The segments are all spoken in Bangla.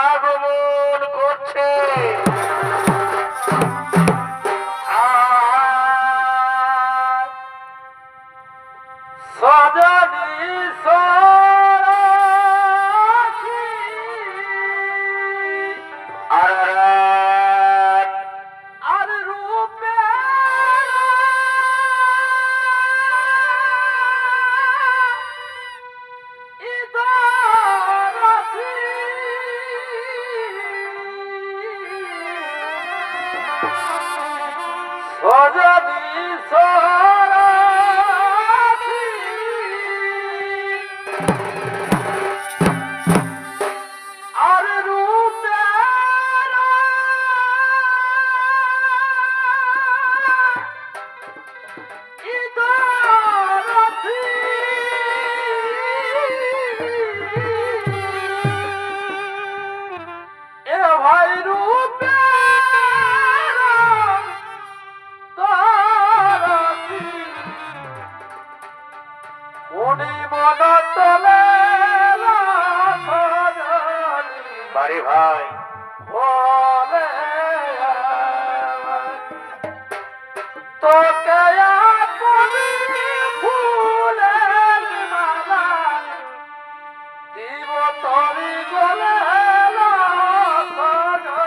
আগমন করছে। সজনী সরসী আর রূপে ইদরসী সজনী সরসী আর রূপে ইদরসী এ ভাই রূপে বাড়ি ভাই বলে তোকে আপনি ফুলের মালা দিব তরি গলে বলে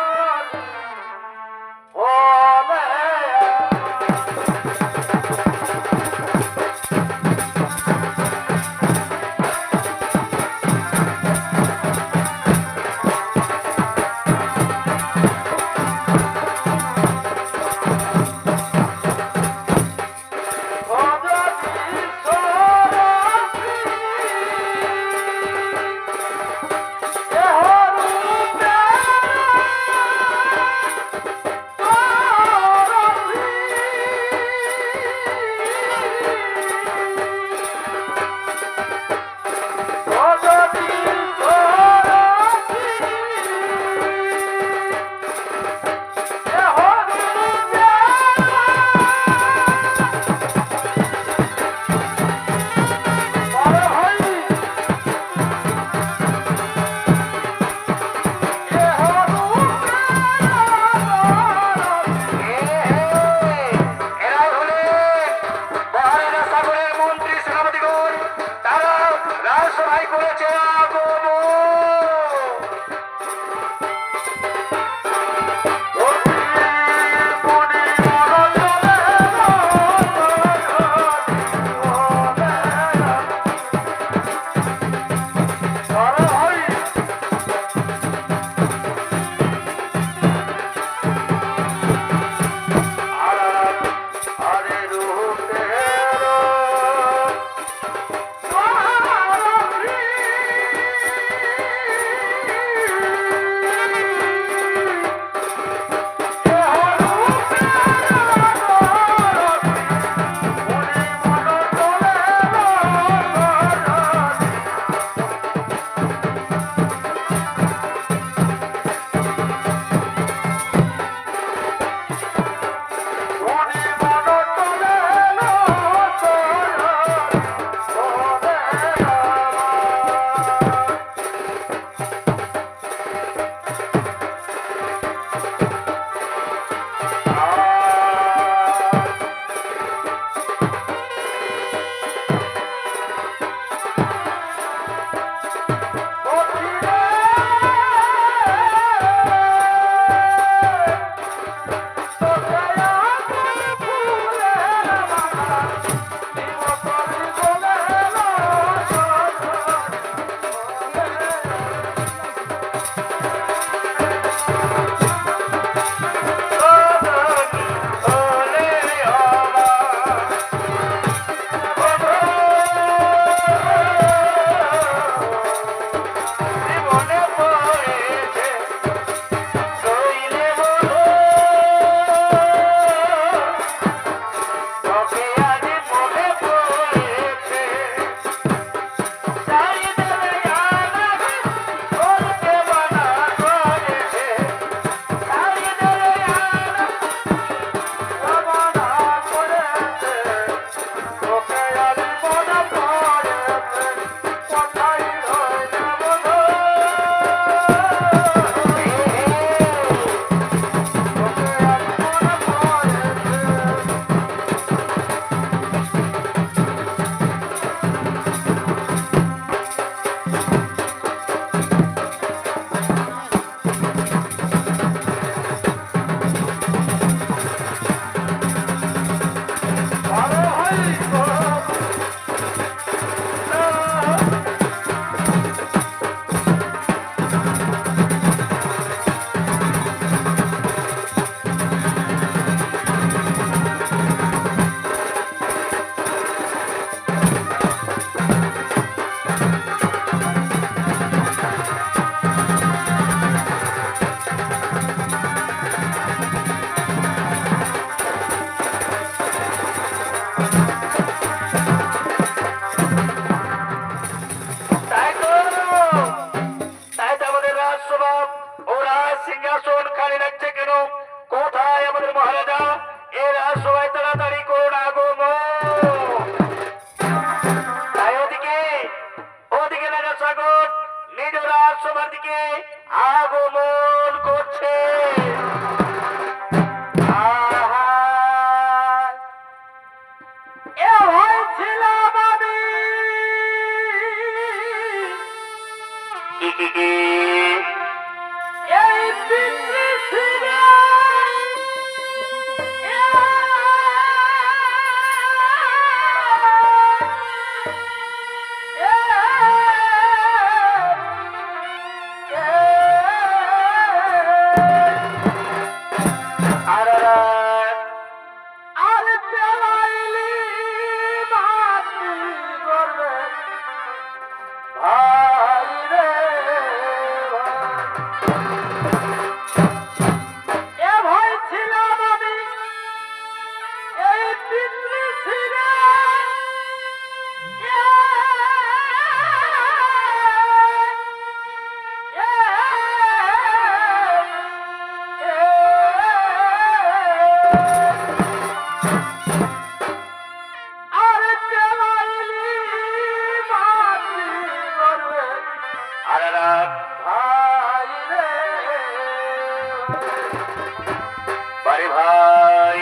বাড়ি ভাই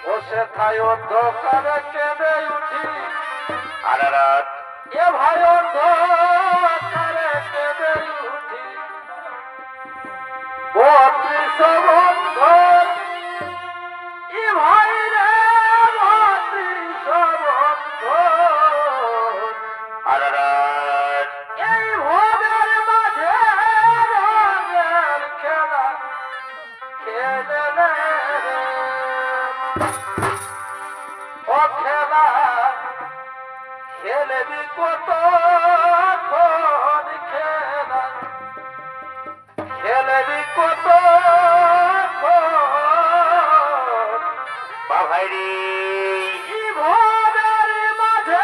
বসে থাই অন্ধকারে কেঁদে উঠি সারা রাত এ ভাই অন্ধকারে কেঁদে উঠি 32 বন্ধন এ ভাই রে 32 বন্ধন সারা রাত এই ভোরের মাঝে রঙের খেলা খেলে রে ও খেলা খেলবি কত খেলা খেলবি কত বাভাইরি ভোরের মাঝে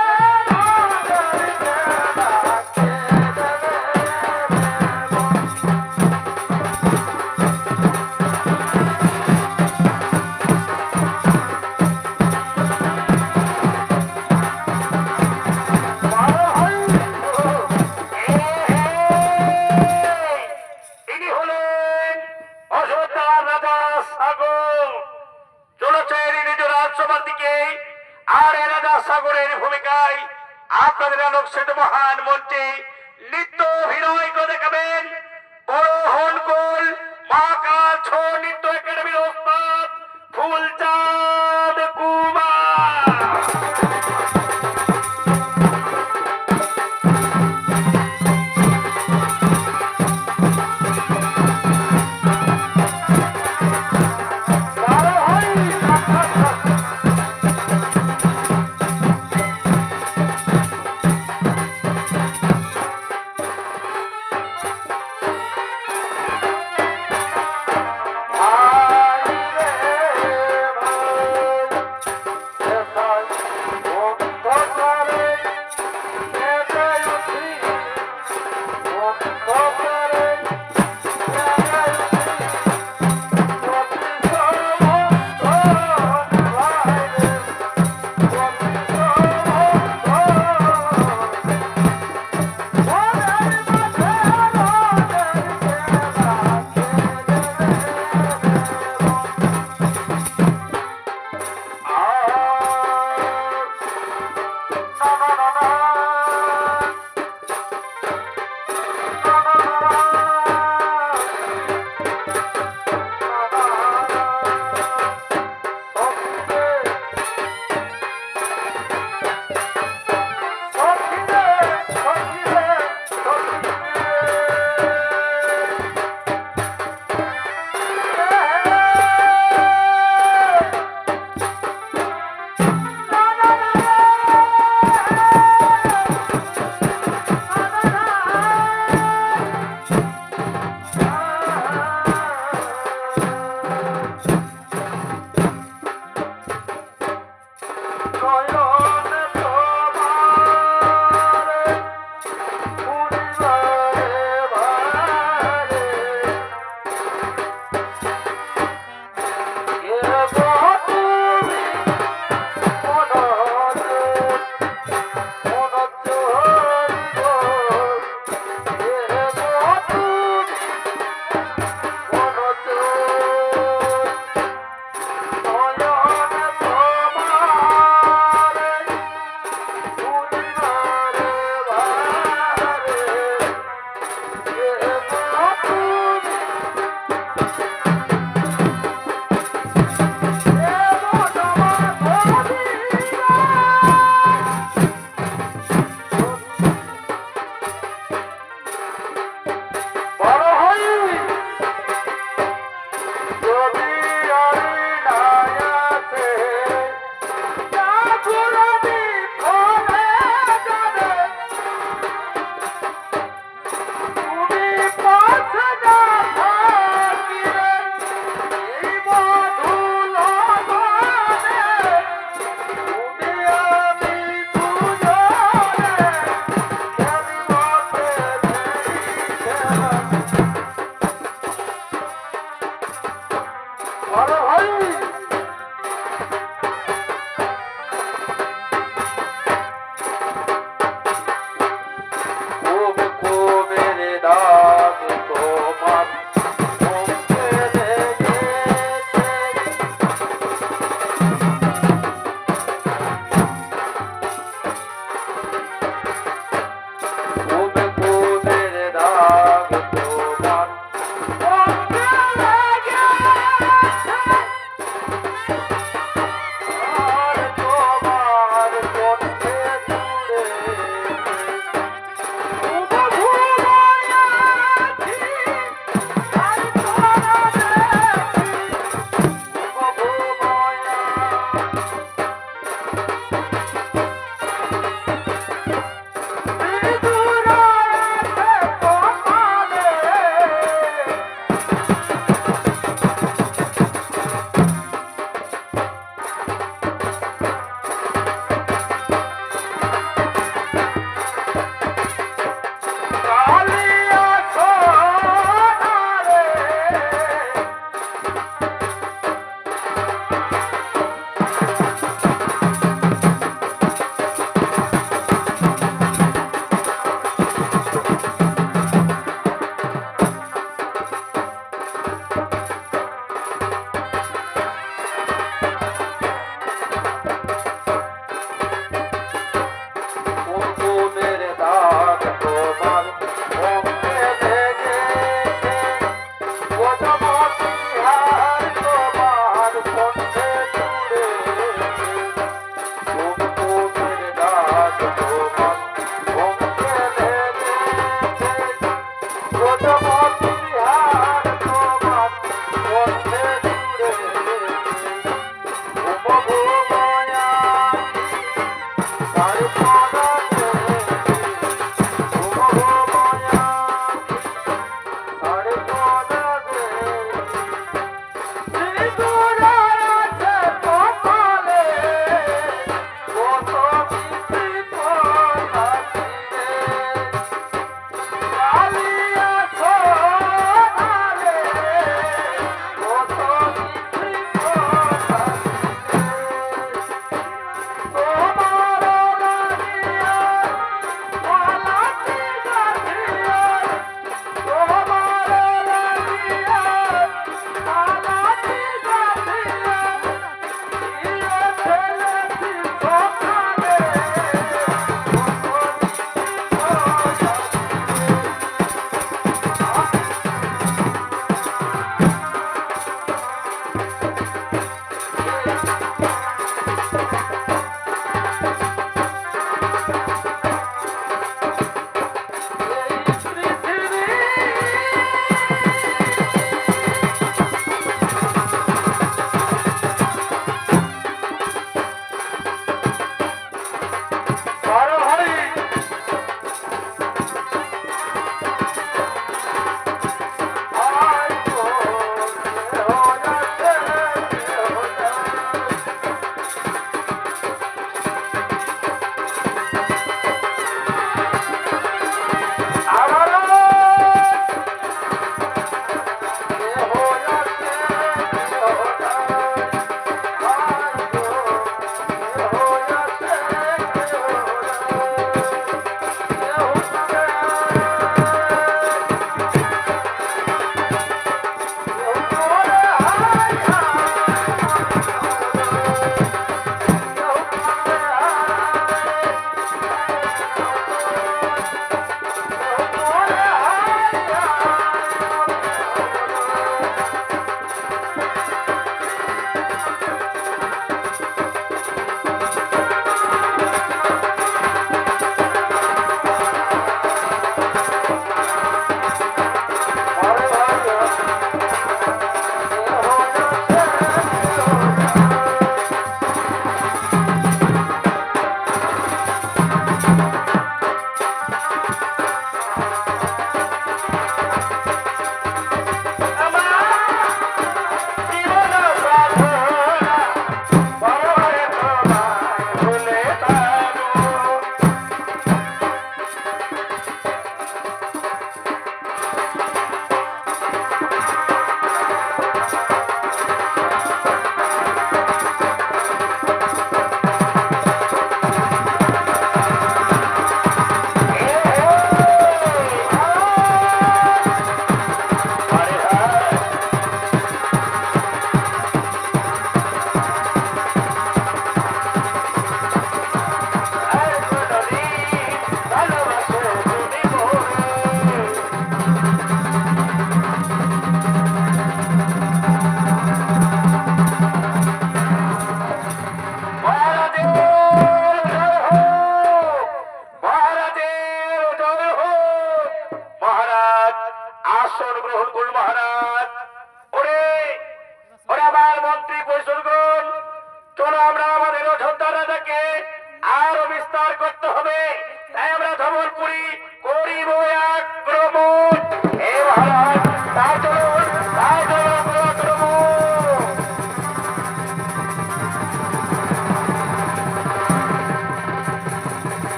রঙের খেলা খেলে রে তিনি হলেন অযোধ্যা রাজা সাগর চলেছেন নিজ রাজসভার দিকে আর এ রাজা সাগরের ভূমিকায় আপনাদের আলোকসিত মহান মঞ্চে নৃত্য অভিনয় করে দেখাবেন বড় হনকোল মহাকাল ছৌ নৃত্য একাডেমির ওস্তাদ ফুলচাঁদ কুমার।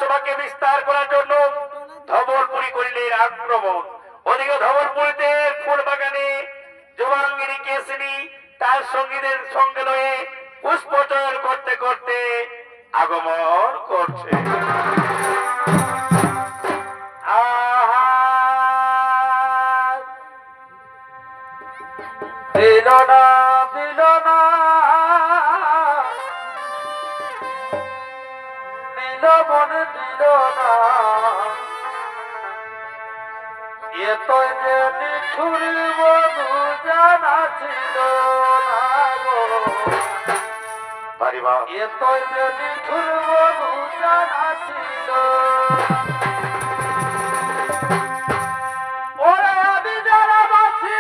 রাজসভাকে বিস্তার করার জন্য ধবলপুরি করিলেন আক্রমণ। ওদিকে ধবলপুরিতে ফুল বাগানে যুবাঙ্গিনী কেশিনী তার সঙ্গীদের সঙ্গে লয়ে পুষ্পচয়ন করতে করতে আগমন করছে। দিল না দিল না দিল মনে দিল না, এতই যে নিঠুর বধু জানা ছিল না গো, এতই যে নিঠুর বধু জানা ছিল। ওরে আমি যারা বাসি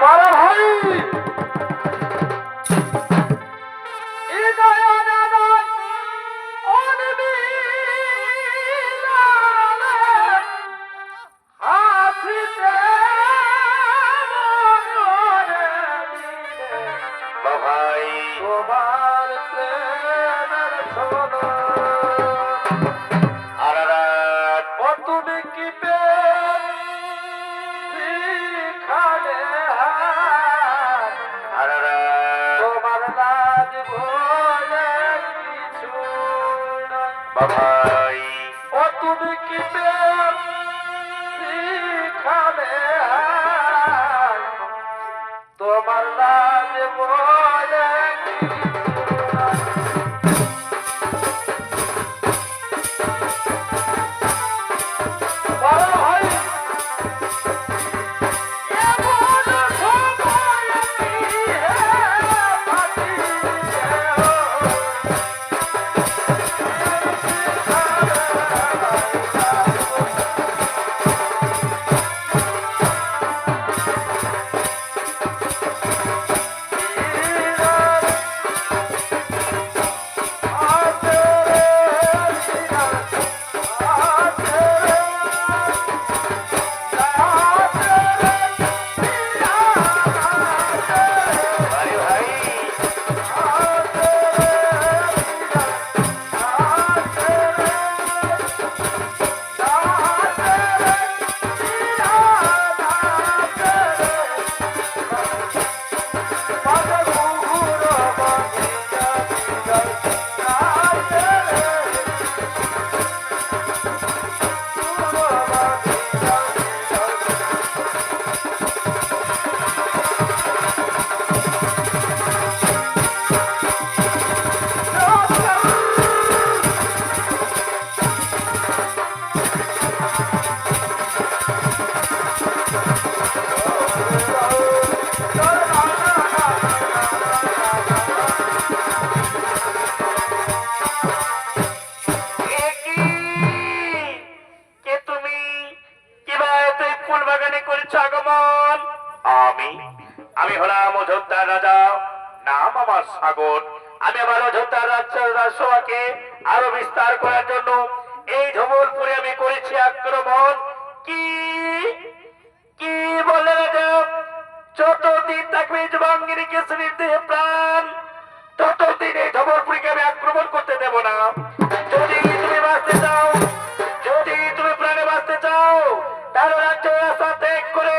বড় ভাই এই নয়নে নয় অনিবিলালে হাসিতে মনে দিলে ভাই তোমার প্রেমের ছোলো আরারাত ও তুমি কি প্রেম শিখালে আরারাত তোমার লাজ বলে কিছু নাই ভাই ও তুমি কি প্রেম শিখালে তোমার লাজ বলে কিছু নাই বড় ভাই এমন সময় কি হে পাঠিয়েছে ভাই ভাই এ কি? কে তুমি? কিবা এতই ফুল বাগানে করেছ আগমন? আমি হলাম অযোধ্যার রাজা, নাম আমার সাগর। আমি আমার অযোধ্যার রাজসভাকে আরো বিস্তার করার জন্য এই ধবলপুরে আমি করেছি আক্রমণ। কি কি বলে রাজা? যতদিন থাকবে জবাঙ্গিনী কেশরীর দেহে প্রাণ, ততদিন এই ধবলপুরীকে আমি আক্রমণ করতে দেব না। যদি তুমি বাঁচতে চাও, যদি তুমি প্রাণে বাঁচতে চাও, তাহলে রাজ্য রাস্তা ত্যাগ করে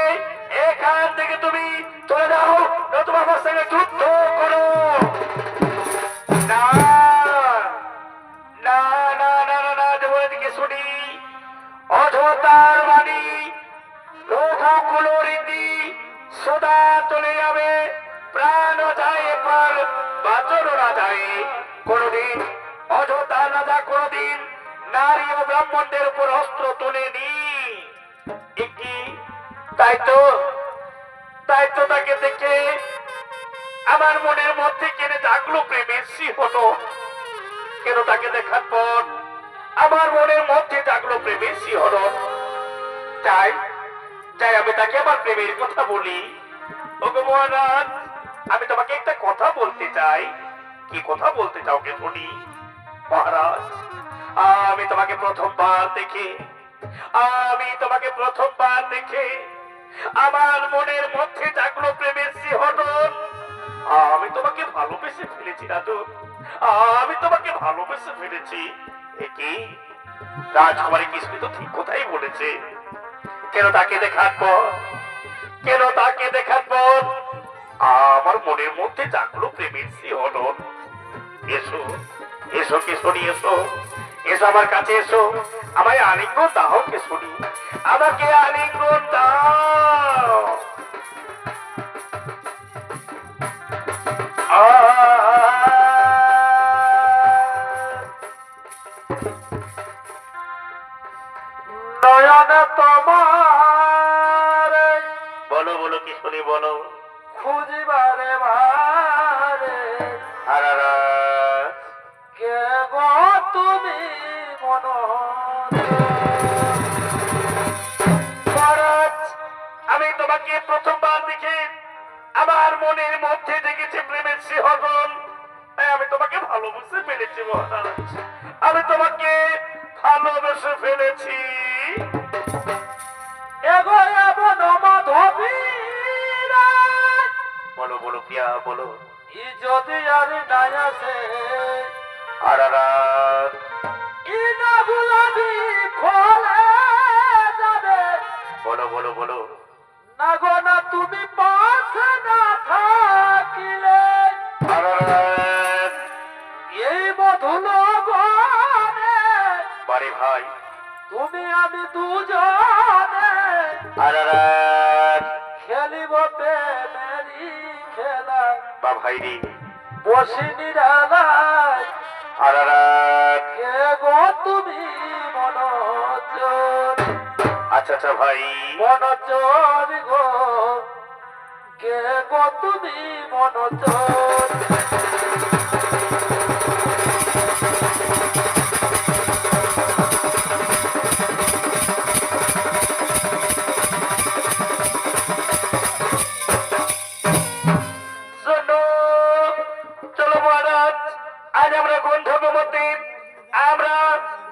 এখান থেকে তুমি চলে যাও, নতুবা আমার সঙ্গে যুদ্ধ করো। না না না না না না দেবদিকে শুনি অযোধ্যার বাণী রঘুকুল রীতি সদা চলে যাবে, প্রাণ যায় পর বাচন না যায়। কোনদিন অযোধ্যা রাজা কোনদিন নারী ও ব্রাহ্মণদের উপর অস্ত্র তোলেনি। কি তাই তো তাকে দেখে আমার মনের মধ্যে কেন জাগলো প্রেমের শিহরণ। কেন তাকে দেখার পর আমার মনের মধ্যে জাগলো প্রেমের শিহরণ। চাই চাই আমি তাকে আমার প্রেমের কথা বলি। ওগো মহারাজ, আমি তোমাকে একটা কথা বলতে চাই। কি কথা বলতে চাও কে শুনি? মহারাজ, আমি তোমাকে প্রথমবার দেখে আমার মনের মধ্যে জাগলো প্রেমের শিহরণ। আমি তোমাকে ভালোবেসে ফেলেছি রাজু, আমি তোমাকে ভালোবেসে ফেলেছি। কি রাজকুমারী কিসমি তো ঠিক কথাই বলেছে। কেন তাকে দেখার পর আমার মনের মধ্যে জাগলো প্রেমের শিহরণ। এসো এসো কিশোরী, এসো এসো আমার কাছে, এসো আমায় আলিঙ্গন দাও কিশোরী, আমাকে আলিঙ্গন দাও। নয়নে তোমার বলো বলো কিশোরী বলো। খুঁজিবারে বারে আরারাত কে গো তুমি মন মহারাজ, আমি তোমাকে প্রথমবার দেখে মনের মধ্যে দেখেছি প্রেমের শিহরণ। তাই আমি তোমাকে ভালোবেসে ফেলেছি মহারাজ, আমি তোমাকে ভালোবেসে ফেলেছি। এগো এমন মাধবী রাত, বলো বলো প্রিয়া বলো। ই যদি আর নাই আসে, আরারাত ই না গুলাবি ফলে যাবে। বলো বলো বলো। না গো না তুমি পাশে না থাকিলে, আরারাত এই মধুল বনে বারে ভাই। তুমি আমি দুজনে আরারাত খেলিব প্রেমেরই খেলা, বা ভাই রে। বসি নিরালায়। আরারাত কে গো তুমি মনোচর, আচ্ছা আচ্ছা ভাই। মনোচর গো, কে গো তুমি মনোচর। শোনো, চলো মহারাজ, আজ আমরা গন্ধর্বমতে আমরা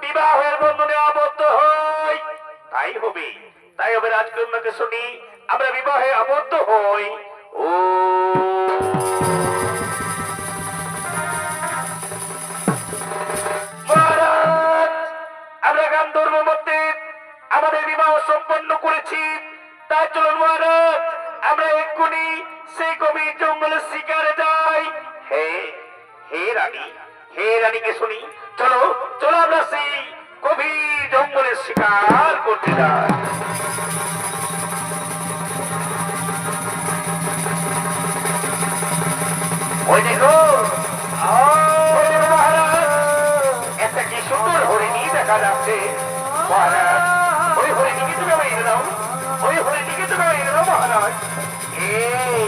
বিবাহের বন্ধনে আবদ্ধ হই। তাই হবে, তাই হবে রাজকন্যাকে শুনি আমরা বিবাহে আবদ্ধ হই। ও মহারাজ, আমরা গান্ধর্বমতে আমাদের বিবাহ সম্পন্ন করেছি। তাই চলুন মহারাজ, আমরা এক্ষুনি সেই গভীর জঙ্গলের শিকারে যাই। হে হে রানী, হে রানীকে শুনি, চলো চলো আমরা সেই গভীর জঙ্গলের শিকার করতে যাই। ওই দেখো, ওই দেখো মহারাজ, একটা কি সুন্দর হরিণী দেখা যাচ্ছে। মহারাজ, ওই হরিণীকে তুমি আমায় এনে দাও, ওই হরিণীকে তুমি আমায় এনে দাও মহারাজ। এই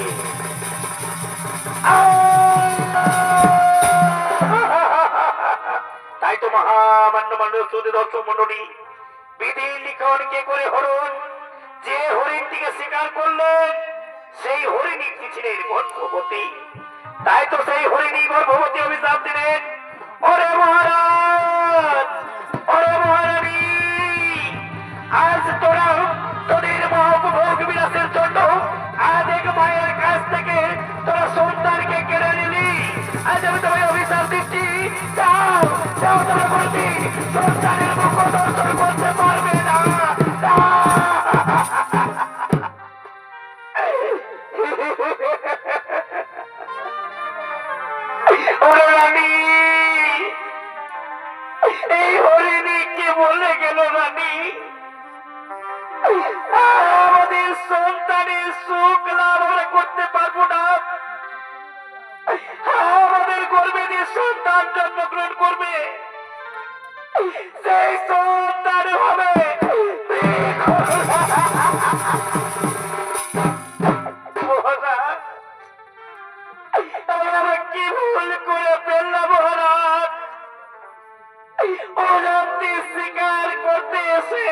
তাই তো মহামান্য মানুষ দর্শক মন্ডলী, বিধি লিখন কে করে হরণ, যে হরিণটিকে শিকার করলেন সেই হরিণী ছিলেন গর্ভবতী। তাই তো সেই হরিণী গর্ভবতী অভিশাপ দিলেন, ওরে মহারাজ, ওরে মহারানী, আজ তোরা তোদের মহোপভোগ বিলাসের জন্য আজ এক মায়ের কাছ থেকে তোরা সন্তানকে কেড়ে নিলি। আজ আমি তোমায় অভিশাপ দিচ্ছি, যাও যাও, তোরা বলছি সন্তানের মুখ দর্শন করতে পারবে না। ওরে রানী, এই হরিণী কে বলে গেল রানী, আমাদের সন্তানের সুখ লাভ আমরা করতে পারবো না। আমাদের গর্ভে যে সন্তান জন্মগ্রহণ করবে সেই সন্তান হবে মহারাজ, আমরা কি ভুল করে ফেললাম মহারাজ। অজান্তে শিকার করতে এসে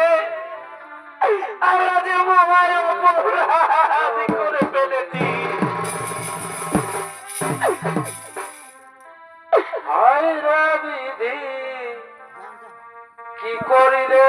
আমরা যে মহায় অপরাধ করে ফেলেছি। হায় রে বিধি, কি করিলে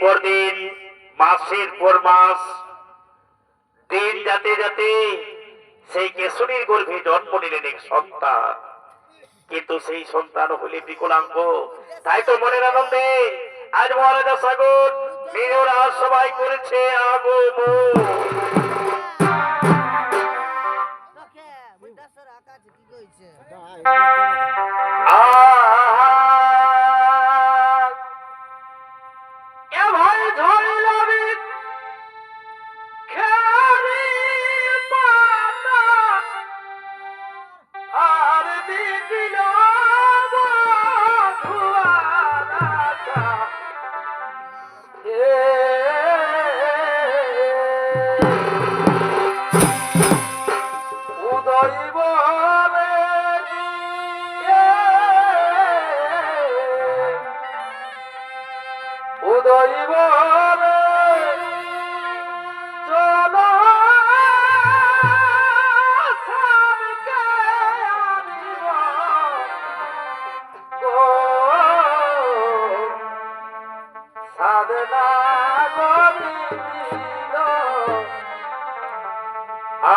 পর দিন, মাসের পর মাস, দিন যাতে যাতে সেই কেশরীর গর্ভে জন্ম নিলেন এক সন্তান। কিন্তু সেই সন্তান হলে বিকলাঙ্গ। তাই তো মনের আনন্দে আজ মহারাজা সাগর মেয়েরা সবাই করেছে আগমন। এ ভাই ঝরিলাবি খেরি পাতা আর দিদিল ধুয়ারাটা উদয় বলে উদয় বলে চলো সামকে আনিব গো সাধনা গরিল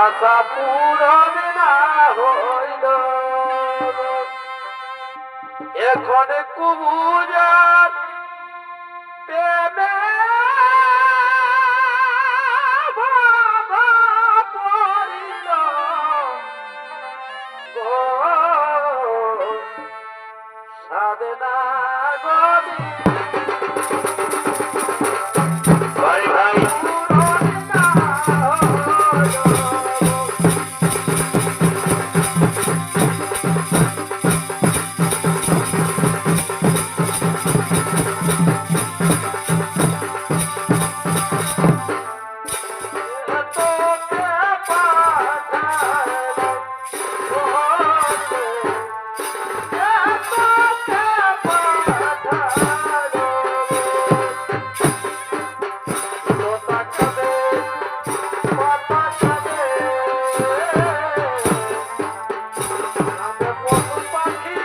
আশা পূরণ না হইল এখন কুবুজার প্রেমে বাধা পড়িল গো সাধনা গরি ভাই ভাই পূরণ না হইল। তোকে পাঠালো তোকে পাঠালো তোতা খাবে পাতা খাবে আমি পশু পাখি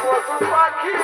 পশু পাখি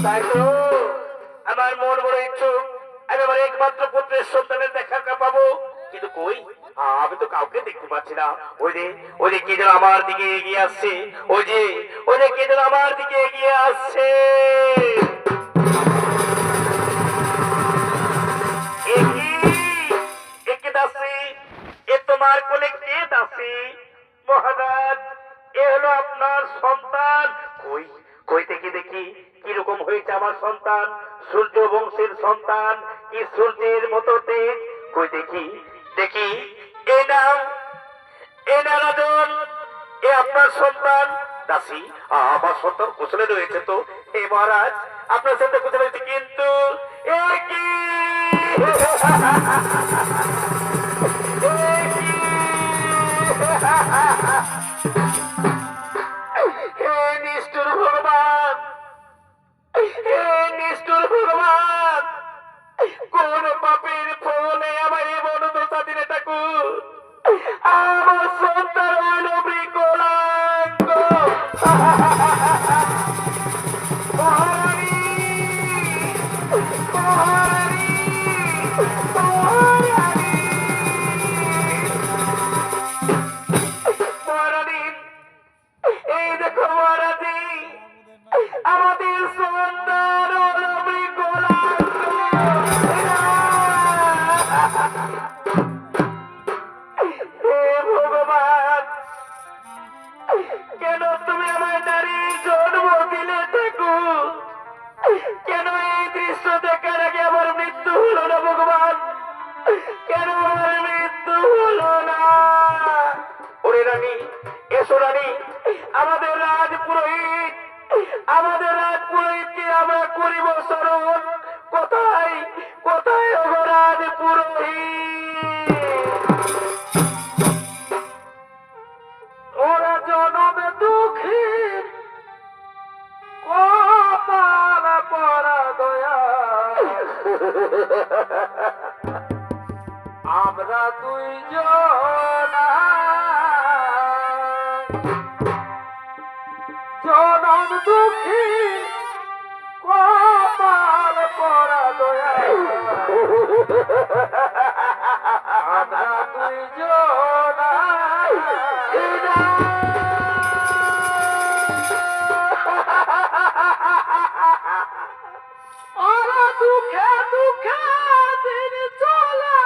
তাই তো আমার মন বড় ইচ্ছুক, আমি আমার একমাত্র পুত্রের সন্তানের দেখা পাবো। কিন্তু কই, আমি তো কাউকে দেখতে পাচ্ছি না। ওই যে কে যেন আমার দিকে এগিয়ে আসছে, ওই যে কে যেন আমার দিকে এগিয়ে আসছে। এ কি? এ কে দাসী? এ তোমার কোলে কে দাসী? মহারাজ, এ হলো আপনার সন্তান। কই কই থেকে দেখি কিরকম হয়েছে আমার সন্তান। সূর্য বংশের সন্তান, কি সূর্যের মতো তেজ। কই দেখি দেখি, এ নাও রাজন, এ আপনার সন্তান। দাসী, আমার সন্তান কুশলে রয়েছে তো? হে মহারাজ, আপনার সন্তান কুশলে রয়েছে, কিন্তু এ কি? হে নিষ্ঠুর ভগবান, হে নিষ্ঠুর ভগবান, কোন পাপের ফলে আমার এই মনোদশা দিনে ঠাকুর। আমার সন্তান হইল বিকলাঙ্গ। মহারানী, মহারানী, মহারানী। রানী, আমাদের রাজ পুরোহিত, আমাদের রাজ পুরোহিতকে আমরা করিব স্মরণ। কোথায় কোথায় ওগো রাজ পুরোহিত? ওরা জনমে দুঃখী কপাল পরা দয়া আমরা দুইজন জনম দুঃখী কপাল পরা দয়া আমরা দুইজন ওরা দুঃখে দুঃখে দিন চলে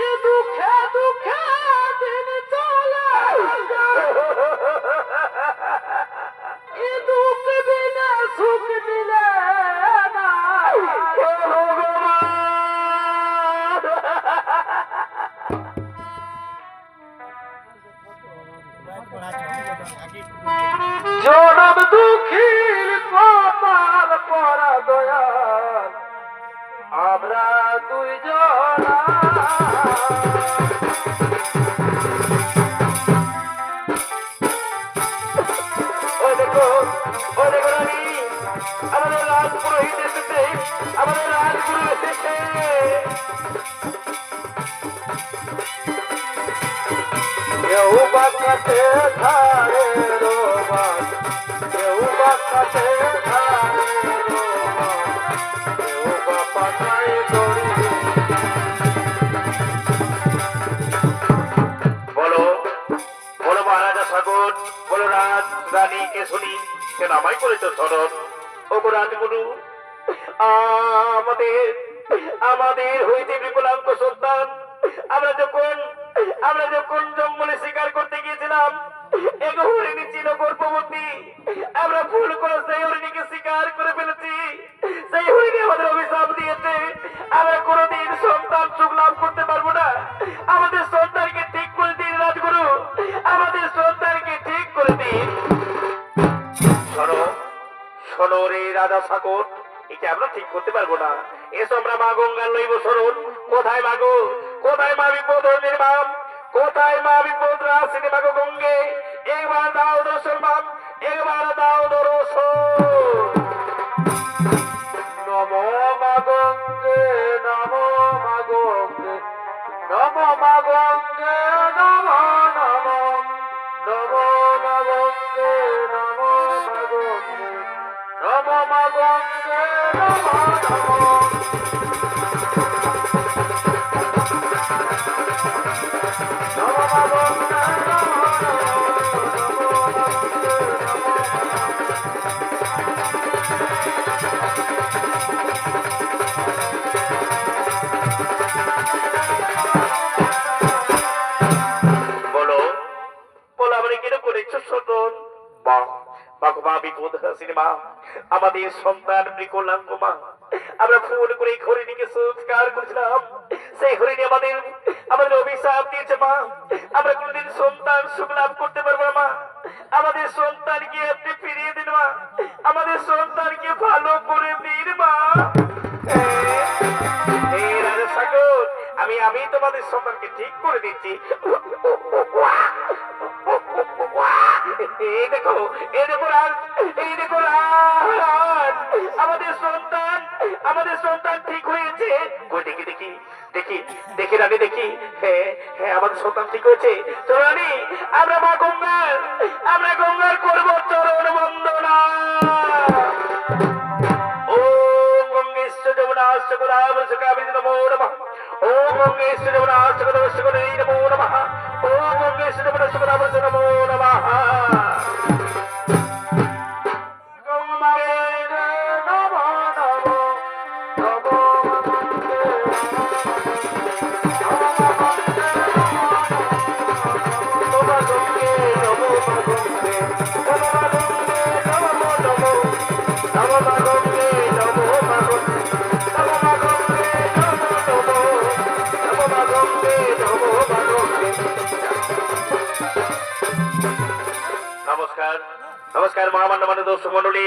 এ দুঃখে দুঃখে দিন চলে এ দুঃখ বিনা সুখ মিলে না জনম দুঃখীর কপাল পরা দয়াল আমরা দুইজন ওই দেখো রানী, আমাদের রাজ পুরোহিত এসেছে, আমাদের রাজগুরু এসেছে। কেউ বাঁকাতে ধারে রোমান কেউ বাঁকাতে ধারে রোমান কেউ বাপাটাই দড়ি বলো বলো মহারাজা সাগর, বলো রাজ রানী কে শুনি, কেন আমায় করেছ স্মরণ? ওগো রাজগুরু, আমাদের আমাদের হইতে বিকলাঙ্গ সন্তান, আমরা যখন জঙ্গলে শিকার করতে গিয়েছিলাম, এক হরিণী ছিল গর্ভবতী, আমরা ভুল করে সেই হরিণীকে শিকার করে ফেলেছি। সেই হরিণী আমাদের অভিশাপ দিয়েছে, আমরা কোনোদিন সন্তান সুখ লাভ করতে পারবো না। আমাদের সন্তানকে ঠিক করে দিন রাজগুরু, আমাদের সন্তানকে ঠিক করে দিন। শোনো শোনো রে রাজা সাগর, একে আমরা ঠিক করতে পারবো না। এসো আমরা মা গঙ্গার লইব শরণ। কোথায় মাগো, কোথায় মা বিপদ নির্মাম, কোথায় মা বিপদ রাসিনী মাগো গঙ্গে? একবার দাও দর্শন মাম, একবার দাও দর্শন। নমো মা গঙ্গে নমো মা গঙ্গে নমো মা গঙ্গে নমো নমো নমো মা গঙ্গে নমো মা গঙ্গে নমো মা গঙ্গে নমো নমো বলো বলো আমরা কেন করেছ শোধন? মা বিপদ হাসিনী মা, আমাদের সন্তান বিকলাঙ্গ মা, আমরা ফুল করে হরিণীকে সংস্কার করেছিলাম, সেই হরিণী আমাদের অভিশাপ দিয়েছে মা। আমরা কোনদিন সন্তান সুখ লাভ করতে পারবো না মা। আমাদের সন্তানকে আপনি ফিরিয়ে দিন মা, আমাদের সন্তানকে ভালো করে দিন মা। এই রাজা সাগর, আমি তোমাদের সন্তানকে ঠিক করে দিচ্ছি। এই দেখো রাজ, এই দেখো রাজ, আমাদের সন্তান ঠিক হয়েছে। দেখি দেখি দেখি দেখি রানী, দেখি, হ্যাঁ হ্যাঁ আমাদের সন্তান ঠিক হয়েছে। চলো রানী, আমরা গঙ্গার করবো চরণ বন্দনা। ওম গঙ্গেশ্বর যমুনাশ্চ গোদাবরী কাবেরী নমো নমঃ। ওম গঙ্গেশ্বর যমুনাশ্চ গোদাবরী নমো নমঃ। ওম গঙ্গেশ্বর যমুনাশ্চ গোদাবরী নমো নমঃ। মহামান্য দর্শক মন্ডলী